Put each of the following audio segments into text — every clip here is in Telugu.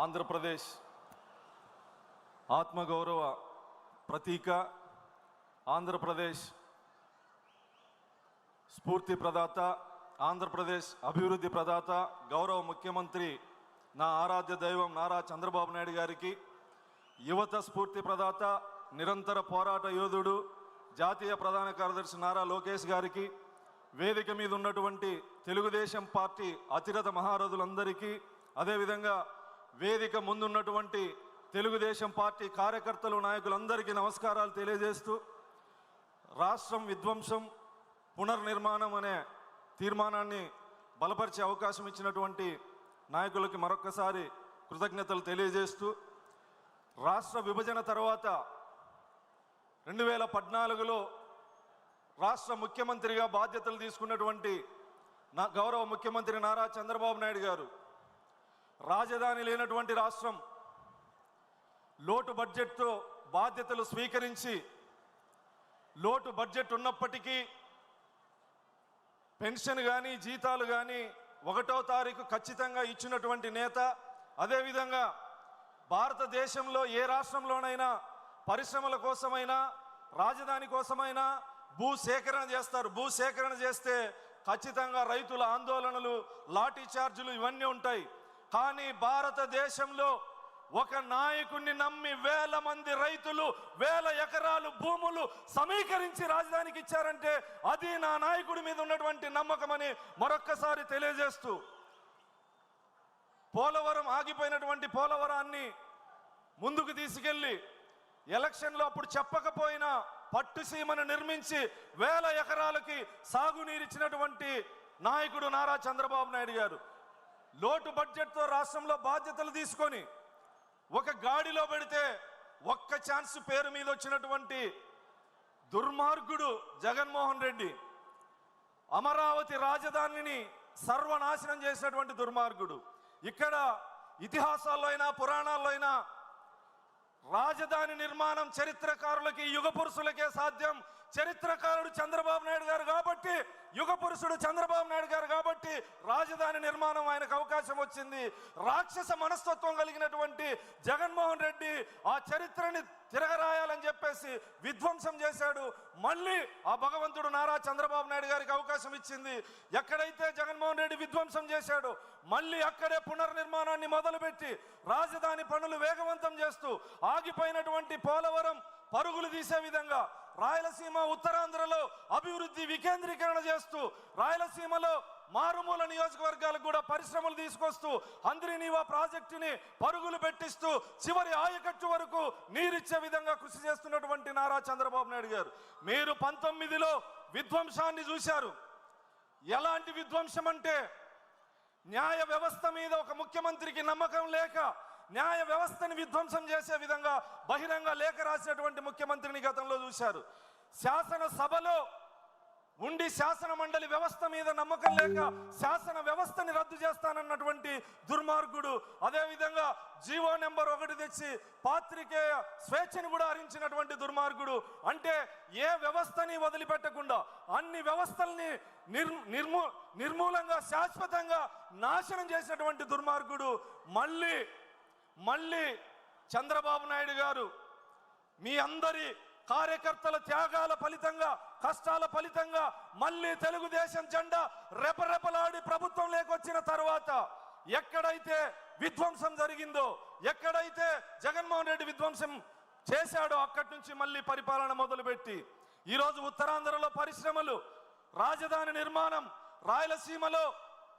ఆంధ్రప్రదేశ్ ఆత్మగౌరవ ప్రతీక, ఆంధ్రప్రదేశ్ స్ఫూర్తి ప్రదాత, ఆంధ్రప్రదేశ్ అభివృద్ధి ప్రదాత, గౌరవ ముఖ్యమంత్రి నా ఆరాధ్య దైవం నారా చంద్రబాబు నాయుడు గారికి, యువత స్ఫూర్తి ప్రదాత, నిరంతర పోరాట యోధుడు, జాతీయ ప్రధాన కార్యదర్శి నారా లోకేష్ గారికి, వేదిక మీద ఉన్నటువంటి తెలుగుదేశం పార్టీ అతిరథ మహారథులందరికీ, అదేవిధంగా వేదిక ముందున్నటువంటి తెలుగుదేశం పార్టీ కార్యకర్తలు, నాయకులందరికీ నమస్కారాలు తెలియజేస్తూ, రాష్ట్రం విధ్వంసం పునర్నిర్మాణం అనే తీర్మానాన్ని బలపరిచే అవకాశం ఇచ్చినటువంటి నాయకులకి మరొక్కసారి కృతజ్ఞతలు తెలియజేస్తూ, రాష్ట్ర విభజన తర్వాత 2014లో రాష్ట్ర ముఖ్యమంత్రిగా బాధ్యతలు తీసుకున్నటువంటి గౌరవ ముఖ్యమంత్రి నారా చంద్రబాబు నాయుడు గారు రాజధాని లేనటువంటి రాష్ట్రం, లోటు బడ్జెట్తో బాధ్యతలు స్వీకరించి, లోటు బడ్జెట్ ఉన్నప్పటికీ పెన్షన్ కానీ జీతాలు కానీ 1వ తారీఖు ఖచ్చితంగా ఇచ్చినటువంటి నేత. అదేవిధంగా భారతదేశంలో ఏ రాష్ట్రంలోనైనా పరిశ్రమల కోసమైనా రాజధాని కోసమైనా భూసేకరణ చేస్తారు. భూసేకరణ చేస్తే ఖచ్చితంగా రైతుల ఆందోళనలు, లాఠీ చార్జీలు ఇవన్నీ ఉంటాయి. కానీ భారతదేశంలో ఒక నాయకుడిని నమ్మి వేల మంది రైతులు 1000 ఎకరాలు భూములు సమీకరించి రాజధానికి ఇచ్చారంటే అది నా నాయకుడి మీద ఉన్నటువంటి నమ్మకమని మరొక్కసారి తెలియజేస్తూ, పోలవరం ఆగిపోయినటువంటి పోలవరాన్ని ముందుకు తీసుకెళ్లి ఎలక్షన్లో అప్పుడు చెప్పకపోయినా పట్టుసీమను నిర్మించి 1000 ఎకరాలకి సాగునీరిచ్చినటువంటి నాయకుడు నారా చంద్రబాబు నాయుడు గారు. లోటు బడ్జెట్తో రాష్ట్రంలో బాధ్యతలు తీసుకొని ఒక గాడిలో పెడితే ఒక్క ఛాన్స్ పేరు మీద వచ్చినటువంటి దుర్మార్గుడు జగన్మోహన్ రెడ్డి, అమరావతి రాజధానిని సర్వనాశనం చేసినటువంటి దుర్మార్గుడు. ఇక్కడ ఇతిహాసాల్లో అయినా పురాణాల్లో అయినా రాజధాని నిర్మాణం చరిత్రకారులకి, యుగ పురుషులకే సాధ్యం. చరిత్రకారుడు చంద్రబాబు నాయుడు గారు కాబట్టి, యుగ పురుషుడు చంద్రబాబు నాయుడు గారు కాబట్టి రాజధాని నిర్మాణం ఆయనకు అవకాశం వచ్చింది. రాక్షస మనస్తత్వం కలిగినటువంటి జగన్మోహన్ రెడ్డి ఆ చరిత్రని తిరగరాయాలని చెప్పేసి విధ్వంసం చేశాడు. మళ్ళీ ఆ భగవంతుడు నారా చంద్రబాబు నాయుడు గారికి అవకాశం ఇచ్చింది. ఎక్కడైతే జగన్మోహన్ రెడ్డి విధ్వంసం చేశాడో మళ్ళీ అక్కడే పునర్నిర్మాణాన్ని మొదలుపెట్టి రాజధాని పనులు వేగవంతం చేస్తూ, ఆగిపోయినటువంటి పోలవరం పరుగులు తీసే విధంగా రాయలసీమ, ఉత్తరాంధ్రలో అభివృద్ధి వికేంద్రీకరణ చేస్తూ, రాయలసీమలో మారుమూల నియోజకవర్గాలకు కూడా పరిశ్రమలు తీసుకొస్తూ, హంద్రీనీవా ప్రాజెక్టుని పరుగులు పెట్టిస్తూ చివరి ఆయకట్టు వరకు నీరిచ్చే విధంగా కృషి చేస్తున్నటువంటి నారా చంద్రబాబు నాయుడు గారు. మీరు 19లో విధ్వంసాన్ని చూశారు. ఎలాంటి విధ్వంసం అంటే, న్యాయ వ్యవస్థ మీద ఒక ముఖ్యమంత్రికి నమ్మకం లేక న్యాయ వ్యవస్థని విధ్వంసం చేసే విధంగా బహిరంగ లేఖ రాసినటువంటి ముఖ్యమంత్రిని గతంలో చూశారు. శాసనసభలో ఉండి శాసన మండలి వ్యవస్థ మీద నమ్మకం లేక శాసన వ్యవస్థని రద్దు చేస్తానన్నటువంటి దుర్మార్గుడు. అదేవిధంగా జీవో నెంబర్ 1 తెచ్చి పాత్రికేయ స్వేచ్ఛని కూడా హరించినటువంటి దుర్మార్గుడు. అంటే ఏ వ్యవస్థని వదిలిపెట్టకుండా అన్ని వ్యవస్థల్ని నిర్మూలంగా శాశ్వతంగా నాశనం చేసినటువంటి దుర్మార్గుడు. మళ్ళీ చంద్రబాబు నాయుడు గారు మీ అందరి కార్యకర్తల త్యాగాల ఫలితంగా, కష్టాల ఫలితంగా మళ్ళీ తెలుగుదేశం జెండా రెపరెపలాడి ప్రభుత్వం లేకొచ్చిన తర్వాత ఎక్కడైతే విధ్వంసం జరిగిందో, ఎక్కడైతే జగన్మోహన్ రెడ్డి విధ్వంసం చేశాడో అక్కడి నుంచి మళ్ళీ పరిపాలన మొదలుపెట్టి ఈరోజు ఉత్తరాంధ్రలో పరిశ్రమలు, రాజధాని నిర్మాణం, రాయలసీమలో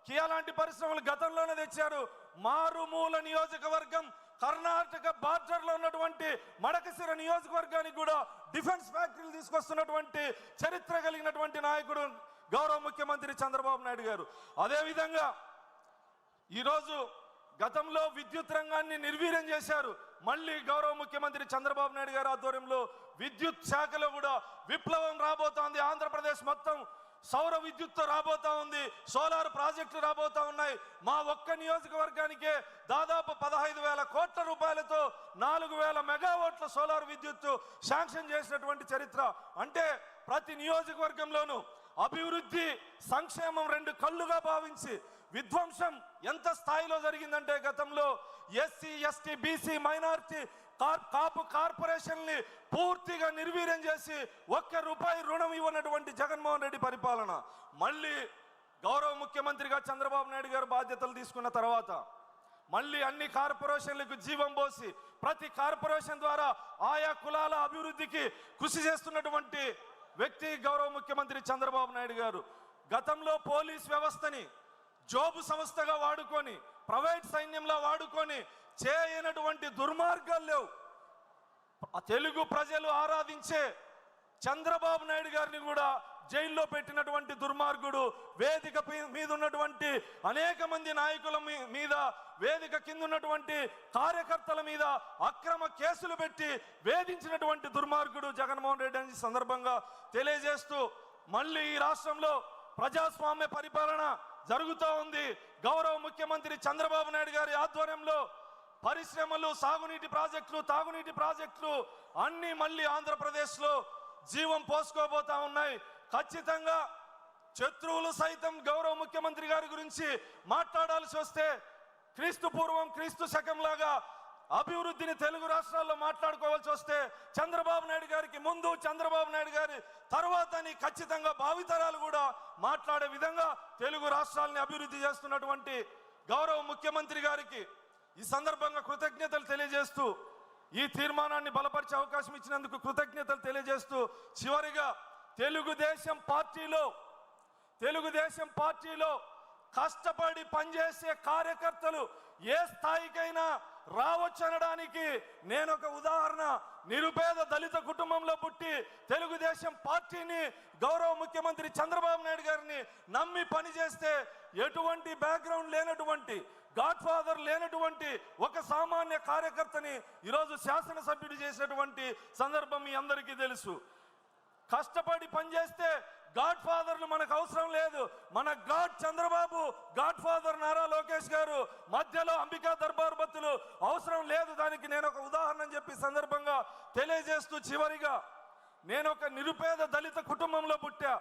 కియా లాంటి పరిశ్రమలు గతంలోనే తెచ్చారు. మారుమూల నియోజకవర్గం కర్ణాటక బార్డర్లో ఉన్నటువంటి మడకశిర నియోజకవర్గానికి కూడా డిఫెన్స్ ఫ్యాక్టరీలు తీసుకొస్తున్నటువంటి చరిత్ర కలిగినటువంటి నాయకుడు గౌరవ ముఖ్యమంత్రి చంద్రబాబు నాయుడు గారు. అదేవిధంగా ఈరోజు గతంలో విద్యుత్ రంగాన్ని నిర్వీర్యం చేశారు. మళ్ళీ గౌరవ ముఖ్యమంత్రి చంద్రబాబు నాయుడు గారి ఆధ్వర్యంలో విద్యుత్ శాఖలో కూడా విప్లవం రాబోతోంది. ఆంధ్రప్రదేశ్ మొత్తం సౌర విద్యుత్తో రాబోతా ఉంది. సోలార్ ప్రాజెక్టులు రాబోతా ఉన్నాయి. మా ఒక్క నియోజకవర్గానికే దాదాపు 15,000 కోట్ల రూపాయలతో 4,000 మెగావాట్ల సోలార్ విద్యుత్తు శాంక్షన్ చేసినటువంటి చరిత్ర. అంటే ప్రతి నియోజకవర్గంలోనూ అభివృద్ధి, సంక్షేమం 2 కళ్ళుగా భావించి విధ్వంసం ఎంత స్థాయిలో జరిగిందంటే గతంలో ఎస్సీ ఎస్టీ బీసీ మైనారిటీ కాపు కార్పొరేషన్ని పూర్తిగా నిర్వీర్యం చేసి ₹1 రుణం ఇవ్వనటువంటి జగన్మోహన్ రెడ్డి పరిపాలన. మళ్ళీ గౌరవ ముఖ్యమంత్రిగా చంద్రబాబు నాయుడు గారు బాధ్యతలు తీసుకున్న తర్వాత మళ్ళీ అన్ని కార్పొరేషన్లకు జీవం పోసి ప్రతి కార్పొరేషన్ ద్వారా ఆయా కులాల అభివృద్ధికి కృషి చేస్తున్నటువంటి వ్యక్తి గౌరవ ముఖ్యమంత్రి చంద్రబాబు నాయుడు గారు. గతంలో పోలీస్ వ్యవస్థని జోబు సంస్థగా వాడుకొని ప్రైవేట్ సైన్యంలో వాడుకొని చేయనటువంటి దుర్మార్గాలు లేవు. తెలుగు ప్రజలు ఆరాధించే చంద్రబాబు నాయుడు గారిని కూడా జైల్లో పెట్టినటువంటి దుర్మార్గుడు, వేదిక మీద ఉన్నటువంటి అనేక మంది నాయకుల మీద, వేదిక కింద ఉన్నటువంటి కార్యకర్తల మీద అక్రమ కేసులు పెట్టి వేధించినటువంటి దుర్మార్గుడు జగన్మోహన్ రెడ్డి అని సందర్భంగా తెలియజేస్తూ, మళ్ళీ ఈ రాష్ట్రంలో ప్రజాస్వామ్య పరిపాలన జరుగుతూ ఉంది. గౌరవ ముఖ్యమంత్రి చంద్రబాబు నాయుడు గారి ఆధ్వర్యంలో పరిశ్రమలు, సాగునీటి ప్రాజెక్టులు, తాగునీటి ప్రాజెక్టులు అన్ని మళ్ళీ ఆంధ్రప్రదేశ్లో జీవం పోసుకోబోతా ఉన్నాయి. ఖచ్చితంగా శత్రువులు సైతం గౌరవ ముఖ్యమంత్రి గారి గురించి మాట్లాడాల్సి వస్తే క్రీస్తు పూర్వం క్రీస్తు శకం లాగా అభివృద్ధిని తెలుగు రాష్ట్రాల్లో మాట్లాడుకోవాల్సి వస్తే చంద్రబాబు నాయుడు గారికి ముందు, చంద్రబాబు నాయుడు గారి తర్వాతని ఖచ్చితంగా భావితరాలు కూడా మాట్లాడే విధంగా తెలుగు రాష్ట్రాలని అభివృద్ధి చేస్తున్నటువంటి గౌరవ ముఖ్యమంత్రి గారికి ఈ సందర్భంగా కృతజ్ఞతలు తెలియజేస్తూ, ఈ తీర్మానాన్ని బలపరిచే అవకాశం ఇచ్చినందుకు కృతజ్ఞతలు తెలియజేస్తూ, చివరిగా తెలుగుదేశం పార్టీలో కష్టపడి పనిచేసే కార్యకర్తలు ఏ స్థాయికైనా రావచ్చు అనడానికి నేను ఒక ఉదాహరణ. నిరుపేద దళిత కుటుంబంలో పుట్టి తెలుగుదేశం పార్టీని, గౌరవ ముఖ్యమంత్రి చంద్రబాబు నాయుడు గారిని నమ్మి పనిచేస్తే ఎటువంటి బ్యాక్గ్రౌండ్ లేనటువంటి, గాడ్ ఫాదర్ లేనటువంటి ఒక సామాన్య కార్యకర్తని ఈరోజు శాసనసభ్యుడు చేసినటువంటి సందర్భం మీ అందరికీ తెలుసు. కష్టపడి పనిచేస్తే గాడ్ ఫాదర్లు మనకు అవసరం లేదు. మన God Chandrababu, God father Nara Lokesh గారు, మధ్యలో అంబికా దర్బార్ బత్తులు అవసరం లేదు. దానికి నేను ఒక ఉదాహరణ చెప్పి సందర్భంగా తెలియజేస్తూ, చివరిగా నేను ఒక నిరుపేద దళిత కుటుంబంలో పుట్టా,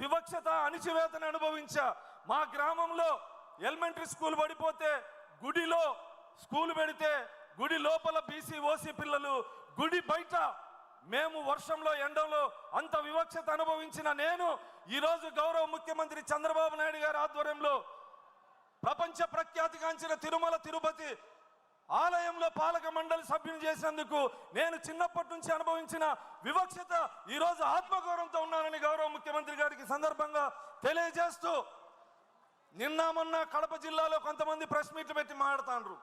వివక్షత అణిచివేతను అనుభవించా. మా గ్రామంలో ఎలిమెంటరీ స్కూల్ పడిపోతే గుడిలో స్కూల్ పెడితే గుడి లోపల బీసీ ఓసీ పిల్లలు, గుడి బయట మేము వర్షంలో ఎండలో అంత వివక్షత అనుభవించిన నేను ఈరోజు గౌరవ ముఖ్యమంత్రి చంద్రబాబు నాయుడు గారి ఆధ్వర్యంలో ప్రపంచ ప్రఖ్యాతిగాంచిన తిరుమల తిరుపతి ఆలయంలో పాలక మండలి సభ్యుని చేసినందుకు నేను చిన్నప్పటి నుంచి అనుభవించిన వివక్షత ఈరోజు ఆత్మగౌరవంతో ఉన్నానని గౌరవ ముఖ్యమంత్రి గారికి సందర్భంగా తెలియజేస్తూ, నిన్న మొన్న కడప జిల్లాలో కొంతమంది ప్రెస్ మీట్లు పెట్టి మాట్లాడుతాండ్రు.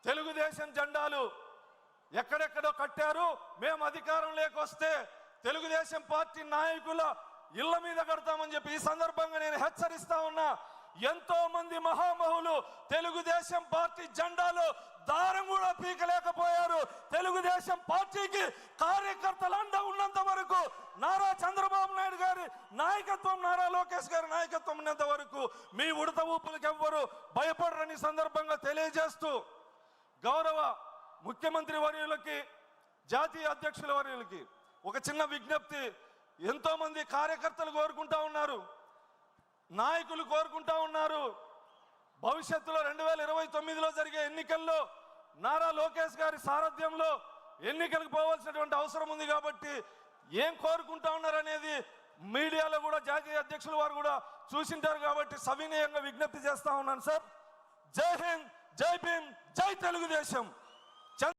తెలుగుదేశం జెండాలు ఎక్కడెక్కడో కట్టారు, మేము అధికారం లేకొస్తే తెలుగుదేశం పార్టీ నాయకుల ఇళ్ల మీద కడతామని చెప్పి ఈ సందర్భంగా నేను హెచ్చరిస్తా ఉన్నా. ఎంతో మంది మహామహులు తెలుగుదేశం పార్టీ జెండాలో దారం కూడా పీకలేకపోయారు. తెలుగుదేశం పార్టీకి కార్యకర్తలు అండ ఉన్నంత వరకు, నారా చంద్రబాబు నాయుడు గారి నాయకత్వం, నారా లోకేష్ గారి నాయకత్వం ఉన్నంత వరకు మీ ఉడత ఊపులకు ఎవ్వరు భయపడరని సందర్భంగా తెలియజేస్తూ, గౌరవ ముఖ్యమంత్రి వర్యులకి, జాతీయ అధ్యక్షుల వర్యులకి ఒక చిన్న విజ్ఞప్తి. ఎంతో మంది కార్యకర్తలు కోరుకుంటా ఉన్నారు, నాయకులు కోరుకుంటా ఉన్నారు, భవిష్యత్తులో 2029లో జరిగే ఎన్నికల్లో నారా లోకేష్ గారి సారథ్యంలో ఎన్నికలకు పోవాల్సినటువంటి అవసరం ఉంది. కాబట్టి ఏం కోరుకుంటా ఉన్నారు అనేది మీడియాలో కూడా జాతీయ అధ్యక్షుల వారు కూడా చూసింటారు. కాబట్టి సవినయంగా విజ్ఞప్తి చేస్తా ఉన్నాను సార్. జై హింద్, జై భీమ్, జై తెలుగుదేశం.